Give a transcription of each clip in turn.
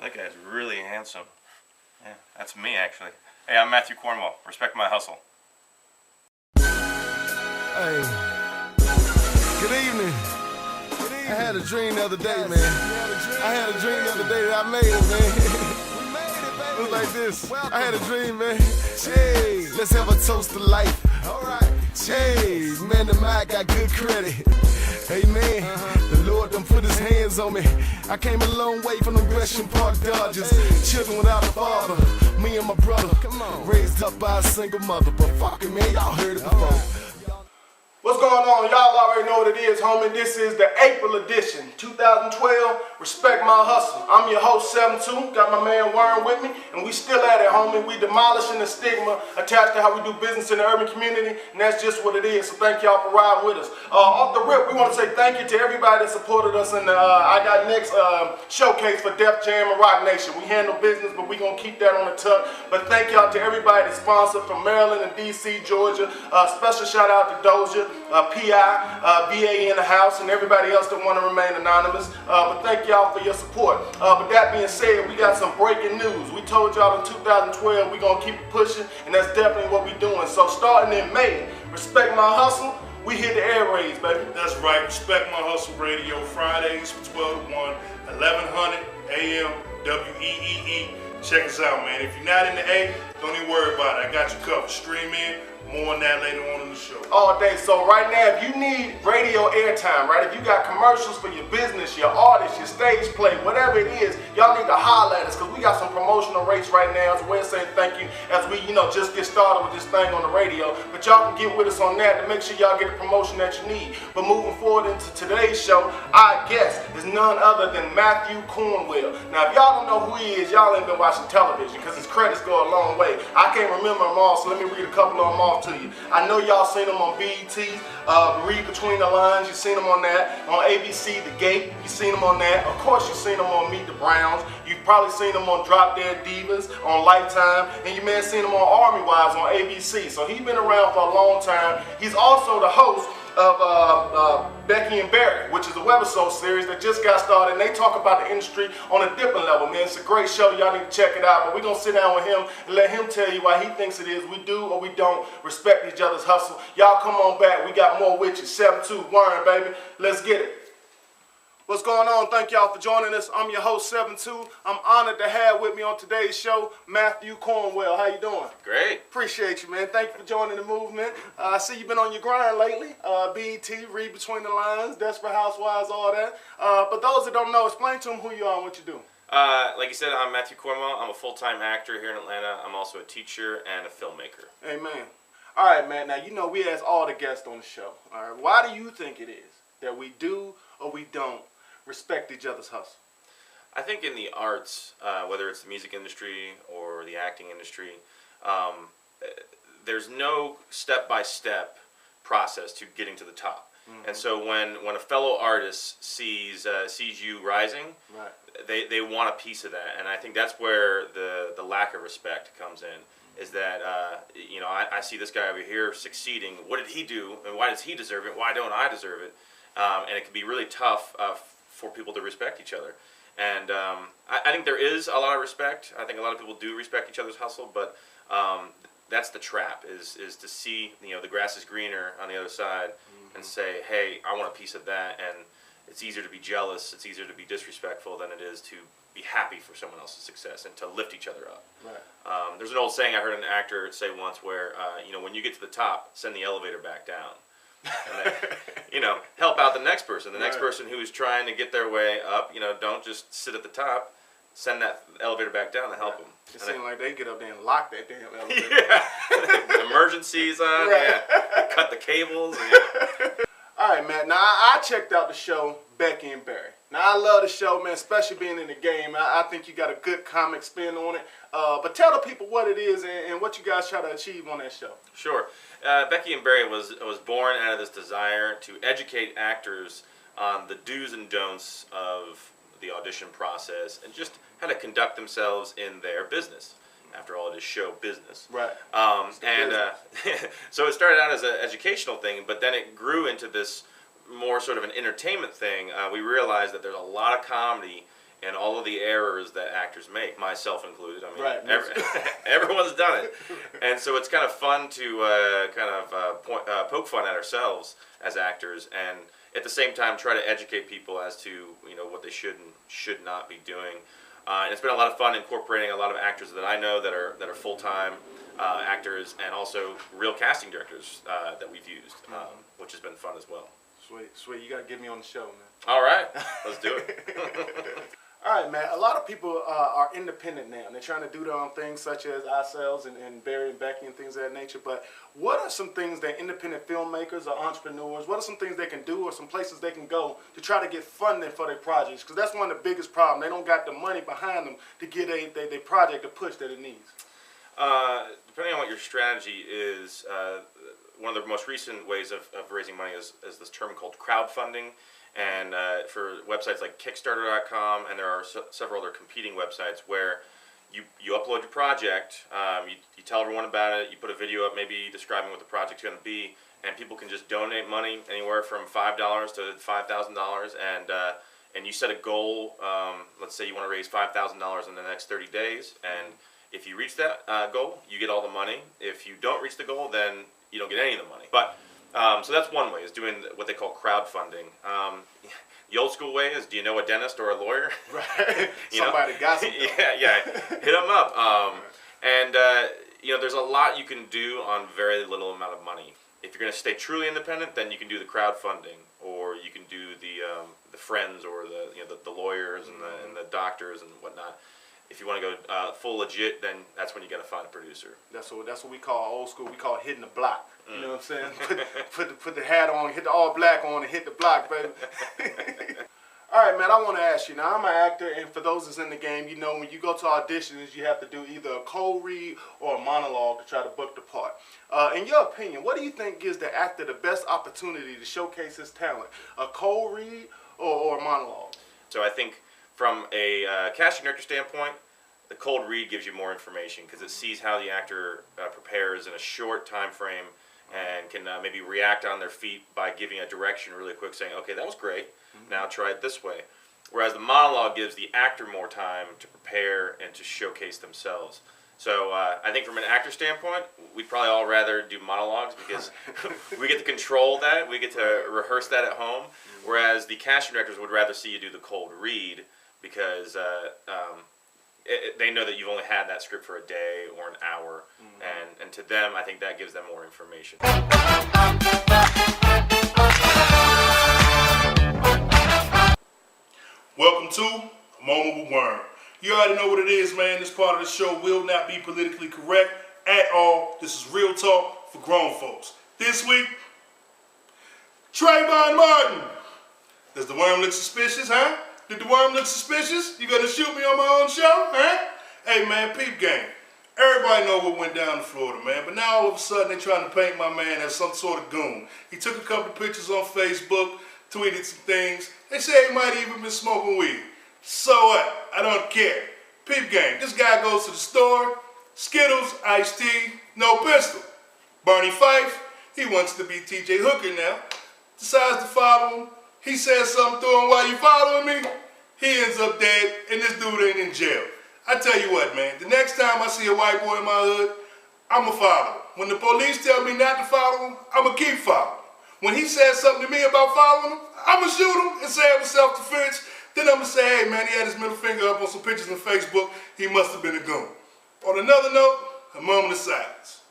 That guy's really handsome. Yeah, that's me actually. Hey, I'm Matthew Cornwell. Respect my hustle. Hey, good evening. I had a dream the other day, man. I had a dream the other day that I made it, man. It was like this. I had a dream, man. Hey, let's have a toast to life. Alright. Hey, man, the mic got good credit. Hey, man, the Lord done put his hands on me. I came a long way from the Gresham Park Dodgers. Children without a father, me and my brother. Raised up by a single mother. But fuck it, man, y'all heard it before. What's going on? Y'all already know what it is, homie. This is the April edition, 2012. Respect my hustle. I'm your host, 72. Got my man Warren with me, and we still at it, homie. We demolishing the stigma attached to how we do business in the urban community, and that's just what it is. So thank y'all for riding with us. Off the rip, we want to say thank you to everybody that supported us in the I Got Next showcase for Def Jam and Rock Nation. We handle business, but we gonna keep that on the tuck. But thank y'all to everybody that sponsored from Maryland and DC, Georgia. Special shout out to Doja. PI, VA in the house, and everybody else that want to remain anonymous. But thank y'all for your support. But that being said, we got some breaking news. We told y'all in 2012 we're going to keep pushing, and that's definitely what we're doing. So starting in May, Respect My Hustle, we hit the airwaves, baby. That's right. Respect My Hustle Radio, Fridays from 12 to 1, 1100 AM, WEEE. Check us out, man. If you're not in the A, don't even worry about it. I got you covered. Stream in. More on that later on in the show. All day. So right now, if you need radio airtime, right? If you got commercials for your business, your artist, your stage play, whatever it is, y'all need to holler at us because we got some promotional rates right now. As a way of saying thank you as we, just get started with this thing on the radio. But y'all can get with us on that to make sure y'all get the promotion that you need. But moving forward into today's show, our guest is none other than Matthew Cornwell. Now, if y'all don't know who he is, y'all ain't been watching television because his credits go a long way. I can't remember them all, so let me read a couple of them off to you. I know y'all seen him on BET, Read Between the Lines, you seen him on that. On ABC, The Gate, you seen him on that. Of course, you seen him on Meet the Browns. You've probably seen him on Drop Dead Divas, on Lifetime, and you may have seen him on Army Wives on ABC. So he's been around for a long time. He's also the host of Becky and Barry, which is a webisode series that just got started, and they talk about the industry on a different level, man. It's a great show. Y'all need to check it out. But we're going to sit down with him and let him tell you why he thinks it is we do or we don't respect each other's hustle. Y'all come on back. We got more with you. 7-2, Warren, baby. Let's get it. What's going on? Thank y'all for joining us. I'm your host, 7-2. I'm honored to have with me on today's show, Matthew Cornwell. How you doing? Great. Appreciate you, man. Thank you for joining the movement. I see you've been on your grind lately. BET, Read Between the Lines, Desperate Housewives, all that. But those that don't know, explain to them who you are and what you do. Like you said, I'm Matthew Cornwell. I'm a full-time actor here in Atlanta. I'm also a teacher and a filmmaker. Amen. All right, man. Now, we ask all the guests on the show. All right, why do you think it is that we do or we don't respect each other's hustle? I think in the arts, whether it's the music industry or the acting industry, there's no step-by-step process to getting to the top. Mm-hmm. And so when a fellow artist sees you rising, right, they want a piece of that. And I think that's where the lack of respect comes in. Is that, I see this guy over here succeeding. What did he do? And why does he deserve it? Why don't I deserve it? And it can be really tough for people to respect each other. And I think there is a lot of respect. I think a lot of people do respect each other's hustle, but that's the trap, is to see, the grass is greener on the other side, mm-hmm, and say, hey, I want a piece of that. And it's easier to be jealous, it's easier to be disrespectful than it is to be happy for someone else's success and to lift each other up. Right. There's an old saying I heard an actor say once where, when you get to the top, send the elevator back down. And then, help out the next person. The next person who is trying to get their way up, don't just sit at the top. Send that elevator back down to help them. It seems like they get up there and lock that damn elevator. Yeah. Emergencies on. Right. Yeah. Cut the cables. Yeah. All right, man. Now, I checked out the show Becky and Barry. Now, I love the show, man, especially being in the game. I think you got a good comic spin on it. But tell the people what it is and what you guys try to achieve on that show. Sure. Becky and Barry was born out of this desire to educate actors on the do's and don'ts of the audition process and just how to conduct themselves in their business. After all, it is show business. Right. So it started out as an educational thing, but then it grew into this more sort of an entertainment thing. We realized that there's a lot of comedy and all of the errors that actors make, myself included. I mean, Right. everyone's done it, and so it's kind of fun to poke fun at ourselves as actors, and at the same time try to educate people as to what they should and should not be doing. And it's been a lot of fun incorporating a lot of actors that I know that are full-time actors, and also real casting directors that we've used, which has been fun as well. Sweet. You got to get me on the show, man. All right, let's do it. All right, man. A lot of people are independent now, and they're trying to do their own things, such as ourselves and Barry and Becky and things of that nature. But what are some things that independent filmmakers or entrepreneurs, what are some things they can do or some places they can go to try to get funding for their projects? Because that's one of the biggest problems. They don't got the money behind them to get their project to push that it needs. Depending on what your strategy is, one of the most recent ways of raising money is this term called crowdfunding. And for websites like Kickstarter.com, and there are several other competing websites where you upload your project, you tell everyone about it, you put a video up maybe describing what the project's going to be, and people can just donate money anywhere from $5 to $5,000, and you set a goal. Let's say you want to raise $5,000 in the next 30 days, and if you reach that goal, you get all the money. If you don't reach the goal, then you don't get any of the money. But so that's one way, is doing what they call crowdfunding. The old school way is, do you know a dentist or a lawyer? Right. Somebody got some. Yeah. Hit them up. There's a lot you can do on very little amount of money. If you're going to stay truly independent, then you can do the crowdfunding, or you can do the friends, or the lawyers and the doctors and whatnot. If you want to go full legit, then that's when you got to find a producer. That's what we call old school. We call hitting the block. You know what I'm saying? Put the hat on, hit the all black on, and hit the block, baby. All right, man. I want to ask you. Now, I'm an actor, and for those that's in the game, when you go to auditions, you have to do either a cold read or a monologue to try to book the part. In your opinion, what do you think gives the actor the best opportunity to showcase his talent? A cold read or a monologue? So I think, from a casting director standpoint, the cold read gives you more information because it sees how the actor prepares in a short time frame, and can maybe react on their feet by giving a direction really quick, saying, okay, that was great, now try it this way. Whereas the monologue gives the actor more time to prepare and to showcase themselves. So I think from an actor standpoint, we'd probably all rather do monologues because we get to control that, we get to rehearse that at home, whereas the casting directors would rather see you do the cold read, because they know that you've only had that script for a day or an hour, and to them, I think that gives them more information. Welcome to A Moment with Worm. You already know what it is, man. This part of the show will not be politically correct at all. This is real talk for grown folks. This week, Trayvon Martin. Does the worm look suspicious, huh? Did the worm look suspicious? You gonna shoot me on my own show, huh? Hey, man, peep game. Everybody know what went down in Florida, man. But now all of a sudden they're trying to paint my man as some sort of goon. He took a couple of pictures on Facebook, tweeted some things. They say he might even been smoking weed. So what? I don't care. Peep game. This guy goes to the store, Skittles, iced tea, no pistol. Barney Fife, he wants to be TJ Hooker now. Decides to follow him. He says something to him while you following me. He ends up dead, and this dude ain't in jail. I tell you what, man. The next time I see a white boy in my hood, I'ma follow him. When the police tell me not to follow him, I'ma keep following him. When he says something to me about following him, I'ma shoot him and say it was self-defense. Then I'ma say, hey, man, he had his middle finger up on some pictures on Facebook. He must have been a goon. On another note, a moment of silence.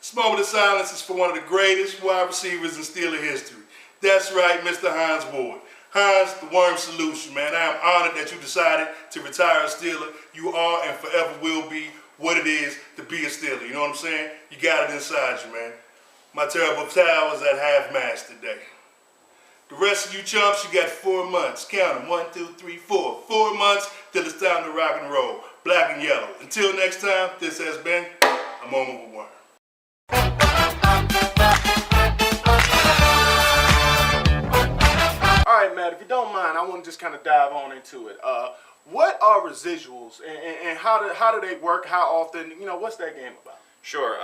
This moment of silence is for one of the greatest wide receivers in Steeler history. That's right, Mr. Hines Ward. Hines, the Worm Solution, man. I am honored that you decided to retire a Steeler. You are and forever will be what it is to be a Steeler. You know what I'm saying? You got it inside you, man. My terrible towel is at half-mast today. The rest of you chumps, you got 4 months. Count them. 1, 2, 3, 4. 4 months till it's time to rock and roll. Black and yellow. Until next time, this has been A Moment with Worm. All right, Matt, if you don't mind, I want to just kind of dive on into it. What are residuals, and how do they work? How often? What's that game about? Sure.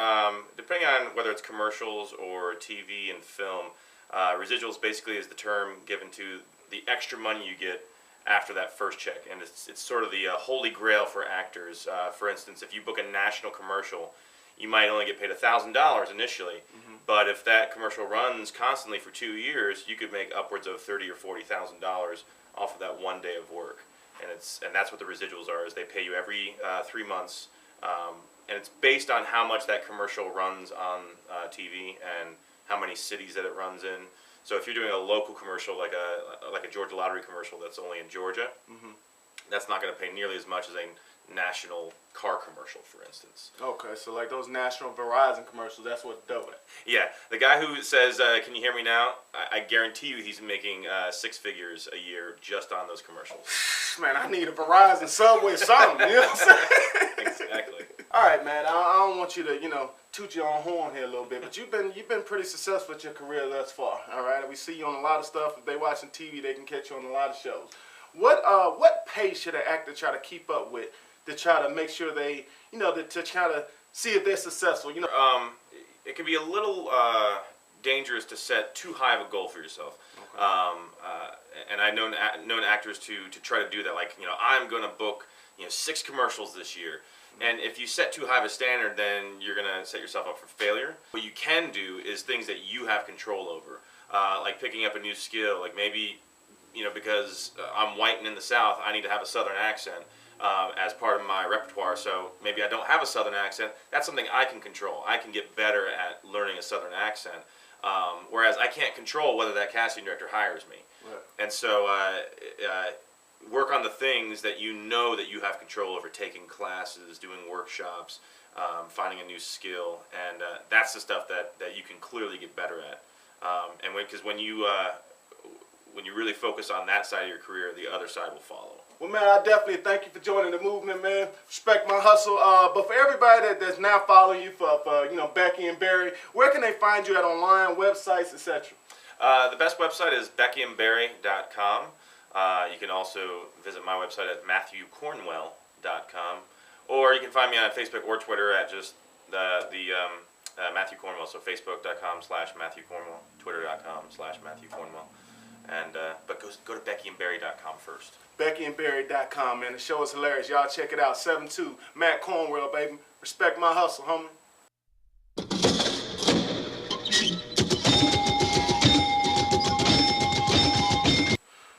Depending on whether it's commercials or TV and film, residuals basically is the term given to the extra money you get after that first check, and it's sort of the holy grail for actors. For instance, if you book a national commercial, you might only get paid $1,000 initially, but if that commercial runs constantly for 2 years, you could make upwards of $30,000 or $40,000 off of that one day of work, and that's what the residuals are. Is they pay you every 3 months, and it's based on how much that commercial runs on TV and how many cities that it runs in. So if you're doing a local commercial, like a Georgia Lottery commercial that's only in Georgia, that's not going to pay nearly as much as a national car commercial, for instance. Okay, so like those national Verizon commercials, that's what's dope. Yeah, the guy who says, "Can you hear me now?" I guarantee you he's making 6 figures a year just on those commercials. Man, I need a Verizon Subway something. You know what I'm saying? Exactly. All right, man. I don't want you to, toot your own horn here a little bit, but you've been pretty successful with your career thus far. All right, we see you on a lot of stuff. If they watching TV, they can catch you on a lot of shows. What pace should an actor try to keep up with to try to make sure they, to try to see if they're successful? It can be a little dangerous to set too high of a goal for yourself. Okay. And I've known actors to try to do that. Like, I'm going to book 6 commercials this year. And if you set too high of a standard, then you're going to set yourself up for failure. What you can do is things that you have control over, like picking up a new skill. Like maybe, because I'm white and in the South, I need to have a Southern accent as part of my repertoire. So maybe I don't have a Southern accent. That's something I can control. I can get better at learning a Southern accent, whereas I can't control whether that casting director hires me. Right. And so work on the things that you know that you have control over, taking classes, doing workshops, finding a new skill, and that's the stuff that you can clearly get better at. And because when you really focus on that side of your career, the other side will follow. Well, man, I definitely thank you for joining the movement, man. Respect my hustle. But for everybody that's now following you, for Becky and Barry, where can they find you at online, websites, etc.? The best website is beckyandbarry.com. You can also visit my website at matthewcornwell.com, or you can find me on Facebook or Twitter at just the Matthew Cornwell. So facebook.com/Matthew Cornwell, twitter.com/Matthew Cornwell, and but go to beckyandbarry.com first. beckyandbarry.com, man. The show is hilarious. Y'all check it out. 7'2", Matt Cornwell, baby. Respect my hustle, homie.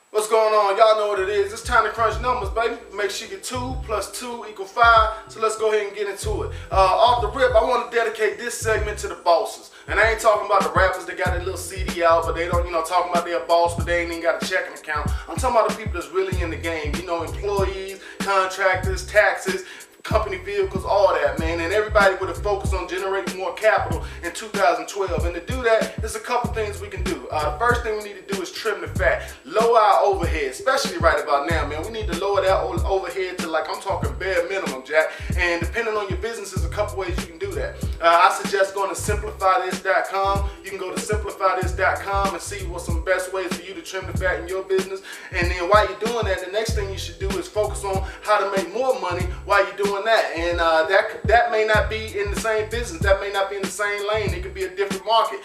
What's going on? Y'all know what it is. It's time to crunch numbers, baby. Make sure you get 2 + 2 = 5. So let's go ahead and get into it. Off the rip, I want to dedicate this segment to the bosses. And I ain't talking about the rappers that got a little CD out, but they don't, talking about their boss, but they ain't even got a checking account. I'm talking about the people that's really in the game. Employees, contractors, taxes, company vehicles, all that, man. And everybody with a focus on generating more capital in 2012. And to do that, there's a couple things we can do. The first thing we need to do is trim the fat. Lower our overhead, especially right about now, man. We need to lower that overhead to, like, I'm talking bare minimum, Jack. And depending on your business, there's a couple ways you can do that. I suggest going to simplifythis.com. You can go to simplifythis.com and see what's some best ways for you to trim the fat in your business. And then while you're doing that, the next thing you should do is focus on how to make more money while you're doing that. And that may not be in the same business. That may not be in the same lane. It could be a different market.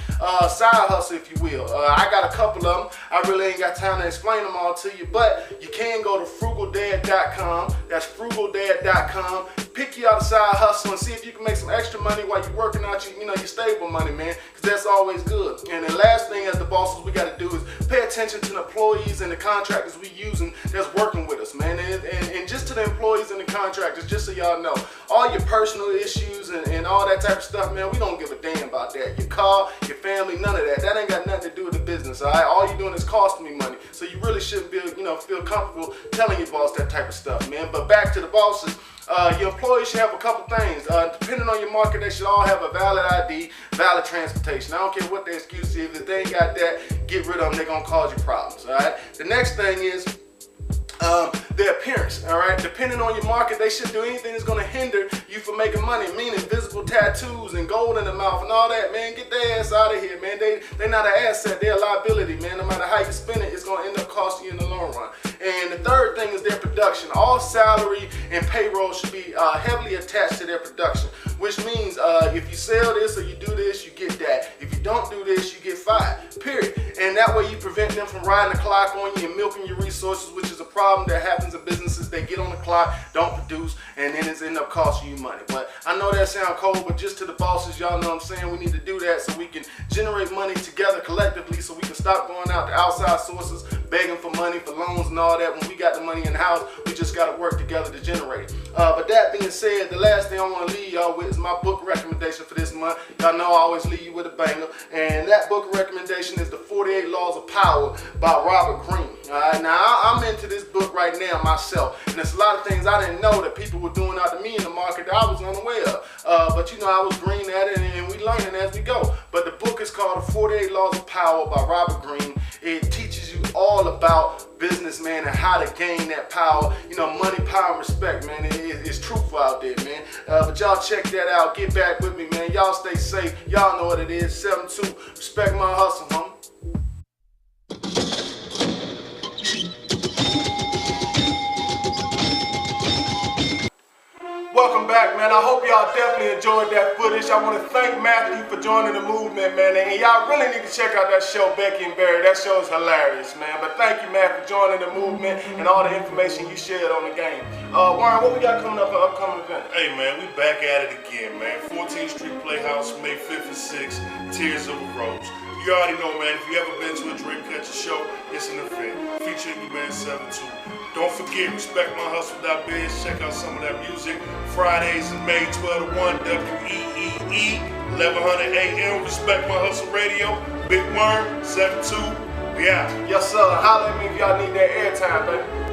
Side hustle, if you will. I got a couple of them. I really ain't got time to explain them all to you, but you can go to frugaldad.com. That's frugaldad.com. Pick you out a side hustle and see if you can make some extra money while you're working out your stable money, man, because that's always good. And the last thing as the bosses we got to do is pay attention to the employees and the contractors we using that's working with us, man. And just to the employees and the contractors, just so y'all know, all your personal issues and all that type of stuff, man, we don't give a damn about that. Your car, your family, none of that. That ain't got nothing to do with the business, all right? All you're doing is costing me money. So you really shouldn't feel comfortable telling your boss that type of stuff, man. But back to the bosses. Your employees should have a couple things. Depending on your market, they should all have a valid ID, valid transportation. I don't care what their excuse is. If they ain't got that, get rid of them. They're going to cause you problems, all right? The next thing is their appearance, all right? Depending on your market, they should do anything that's going to hinder you from making money, meaning visible tattoos and gold in the mouth and all that, man. Get their ass out of here, man. They're not an asset. They're a liability, man. No matter how you spend it, it's going to end up costing you in the long run. And the third thing is their production. All salary and payroll should be heavily attached to their production, which means if you sell this or you do this, you get that. If you don't do this, you get fired, period. and that way you prevent them from riding the clock on you and milking your resources, which is a problem that happens in businesses. They get on the clock, don't produce, and then it's end up costing you money. But I know that sounds cold, but just to the bosses, y'all know what I'm saying, we need to do that so we can generate money together collectively, so we can stop going out to outside sources, begging for money, for loans and all that. When we got the money in the house, we just got to work together to generate it. But that being said, the last thing I want to leave y'all with is my book recommendation for this month. Y'all know I always leave you with a banger, and that book recommendation is The 48 Laws of Power by Robert Greene. Alright, now I'm into this book right now myself, and there's a lot of things I didn't know that people were doing out to me in the market that I was unaware of. But you know, I was green at it, and we learning as we go. But the book is called The 48 Laws of Power by Robert Greene. It teaches you all about business, man, and how to gain that power. You know, money, power, and respect, man. It's truthful out there, man. But y'all check that out. Get back with me, man. Y'all stay safe. Y'all know what it is. 7-2. Respect my hustle, homie. Welcome back, man. I hope y'all definitely enjoyed that footage. I want to thank Matthew for joining the movement, man. And y'all really need to check out that show, Becky and Barry. That show is hilarious, man. But thank you, Matt, for joining the movement and all the information you shared on the game. Warren, what we got coming up for upcoming event? Hey, man, we back at it again, man. 14th Street Playhouse, May 5th and 6th, Tears of a Rose. You already know, man, if you ever been to a Dreamcatcher show, it's an event featuring you, man, 7-2. Don't forget, respectmyhustle.biz. Check out some of that music. Fridays in May, 12 to 1, WEEE, 1100 AM. Respect My Hustle Radio. Big Worm, 7-2. We out. Yes, sir. Holler at me if y'all need that airtime, baby.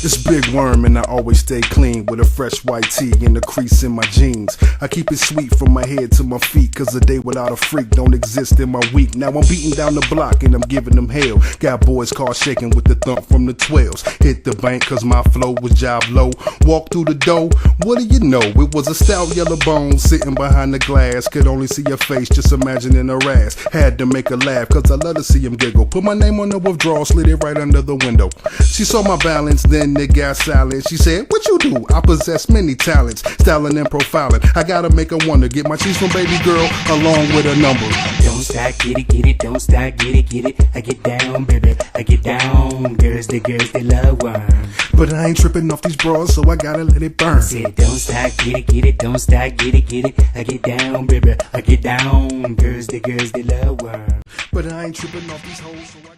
It's Big Worm and I always stay clean with a fresh white tee and a crease in my jeans. I keep it sweet from my head to my feet, cause a day without a freak don't exist in my week. Now I'm beating down the block and I'm giving them hell. Got boys car shaking with the thump from the 12s. Hit the bank cause my flow was job low. Walk through the door, what do you know? It was a stout yellow bone sitting behind the glass. Could only see her face, just imagining her ass. Had to make her laugh cause I love to see him giggle. Put my name on the withdrawal, slid it right under the window. She saw my balance, then it got silent. She said, what you do? I possess many talents, styling and profiling. I gotta make her wonder, get my cheese from baby girl along with her number. Don't stop, get it, don't stop, get it. I get down, baby, I get down. Girls, they love wine. But I ain't tripping off these bras, so I gotta let it burn. Said, don't stop, get it, don't stop, get it. I get down, baby, I get down. Girls, they love wine. But I ain't tripping off these hoes, so I